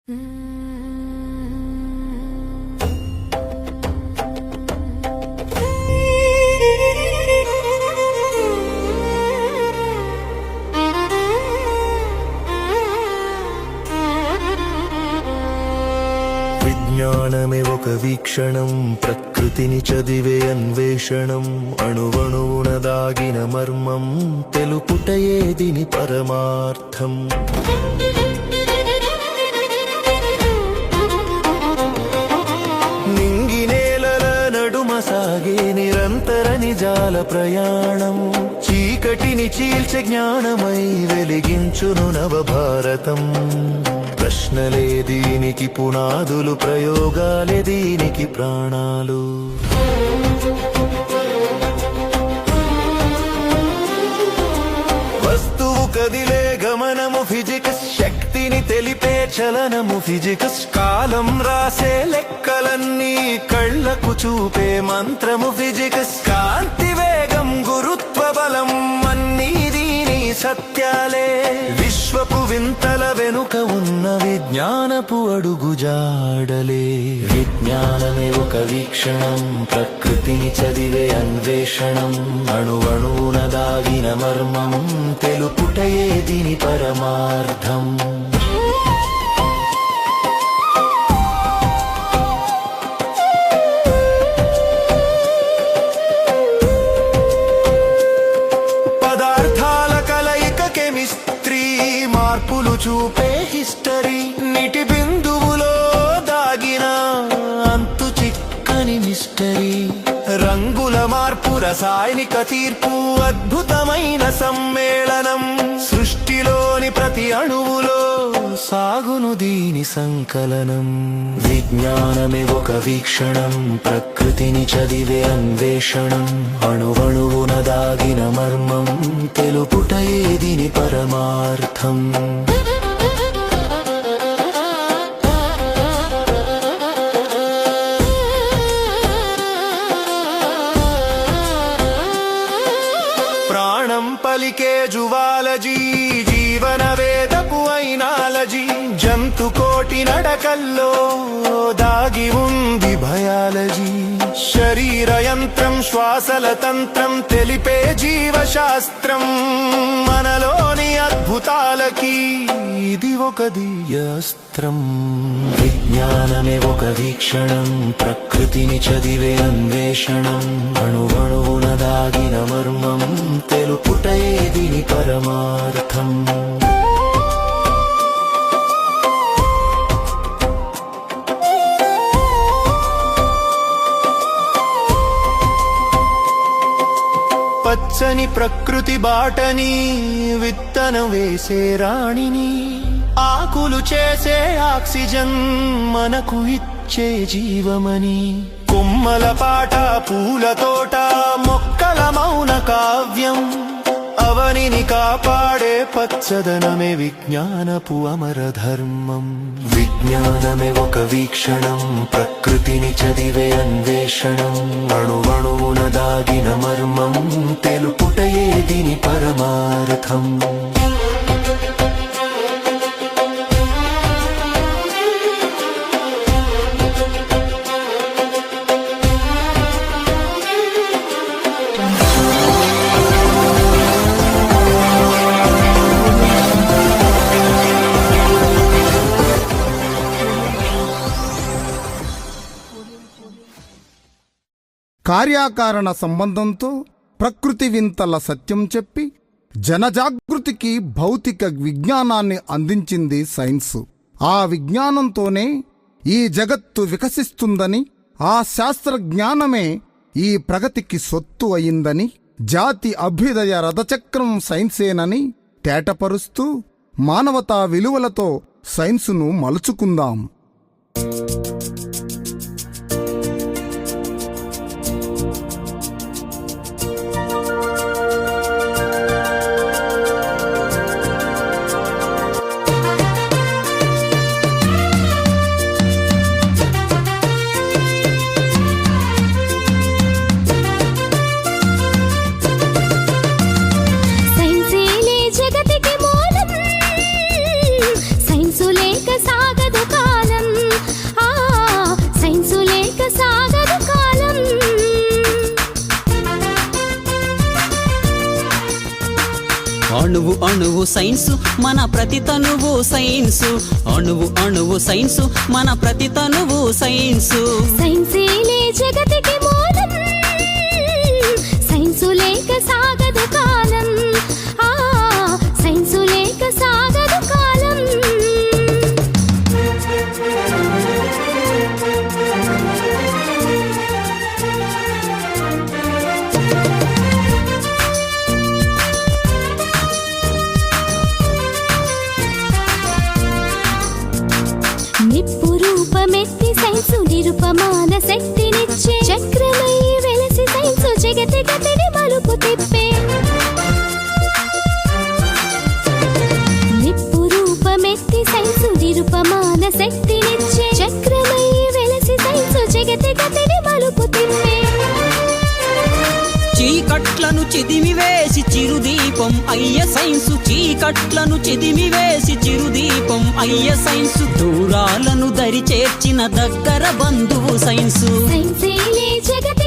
విజ్ఞానమే ఒక వీక్షణం, ప్రకృతిని చదివే అన్వేషణం, అణువణువున దాగిన మర్మం, తెలుపుటయే దీని పరమార్థం. నింగినేలల నడుమ సాగే నిరంతర నిజాల ప్రయాణం, చీకటిని చీల్చే జ్ఞానమై వెలిగించును నవభారతం. ప్రశ్నలే దీనికి పునాదులు, ప్రయోగాలే దీనికి ప్రాణాలు. వస్తువు కదిలే గమనము ఫిజిక్స్, శక్తిని తెలిపే చలనము ఫిజిక్స్, కాలం రాసే లెక్కలన్నీ కళ్లకు చూపే మంత్రము ఫిజిక్స్, కాంతి వేగం గురుత్వ బలం అన్నీ దీని సత్యాలే. విశ్వపు వింతల వెనుక ఉన్న విజ్ఞానపు అడుగుజాడలే. విజ్ఞానమే ఒక వీక్షణం, ప్రకృతిని చదివే అన్వేషణం, అణువణువున దాగిన మర్మం, తెలుపుటయే దీని పరమార్థం. మార్పులు చూపే హిస్టరీ, నీటి బిందువులో దాగిన అంతు చిక్కని మిస్టరీ, రంగుల మార్పు రసాయనిక తీర్పు అద్భుతమైన సమ్మేళనం, సృష్టిలోని ప్రతి అణువులో సాగును దీని సంకలనం. విజ్ఞానమే ఒక వీక్షణం, ప్రకృతిని చదివే అన్వేషణం, అణువణువున దాగిన మర్మం, తెలుపుటయే దీని పరమార్థం. ప్రాణం పలికే జువాలజీ, జీవన వేదపు ఐనాలజీ, జంతు కోటి నడకల్లో దాగి ఉంది బయాలజీ, శరీర యంత్రం శ్వాసల తంత్రం తెలిపే జీవశాస్త్రం, మనలోని అద్భుతాలకి ఇది ఒక దివ్యాస్త్రం. విజ్ఞానమే ఒక వీక్షణం, ప్రకృతిని చదివే అన్వేషణం, అణువణువున దాగిన మర్మం, తెలుపుటయే దీని పరమార్థం. పచ్చని ప్రకృతి బాటని, విత్తనం వేసే రాణిని, ఆకులు చేసే ఆక్సిజన్ మనకు ఇచ్చే జీవమని, కొమ్మల పాట పూల తోట మొక్కల మౌన కావ్యం, అవనిని కాపాడే పచ్చదనమే విజ్ఞానపు అమర ధర్మం. విజ్ఞానమే ఒక వీక్షణం, ప్రకృతిని చదివే అన్వేషణం, అణువణువున దాగిన మర్మం, తెలుపుటయే దీని పరమార్థం. కార్యాకారణ సంబంధంతో ప్రకృతి వింతల సత్యం చెప్పి జనజాగృతికి భౌతిక విజ్ఞానాన్ని అందించింది సైన్సు. ఆ విజ్ఞానంతోనే ఈ జగత్తు వికసిస్తుందని, ఆ శాస్త్రజ్ఞానమే ఈ ప్రగతికి సొత్తు అయిందని, జాతి అభ్యుదయ రథచక్రం సైన్సేనని తేటపరుస్తూ మానవతా విలువలతో సైన్సును మలుచుకుందాం. సైన్సు లేక సాగదు. అణువు సైన్సు మన ప్రతి తనువు సైన్సు అణువు అణువు సైన్సు మన ప్రతి తనువు సైన్సు సైన్సేలే జగతికి మూలం సైన్సు లేక సాగదు కాలం ఆ సైన్సు లేక సాగదు కాలం నిప్పు రూపమెత్తి సైన్సు నిరుపమాన శక్తినిచ్చే చక్రమై వెలసి సైన్సు జగతి గతిని మలుపు తిప్పే నిప్పు రూపమెత్తి సైన్సు నిరుపమాన శక్తినిచ్చే చక్రమై వెలసి సైన్సు జగతి గతిని మలుపు తిప్పే చీకట్లను చిదిమివేసి చిరుదీపం అయ్య సైన్సు చీకట్లను చిదిమివేసి చిరుదీపం అయ్య సైన్సు దూరాలను దరి చేర్చిన దగ్గర బంధువు సైన్సు సైన్సేలే జగతి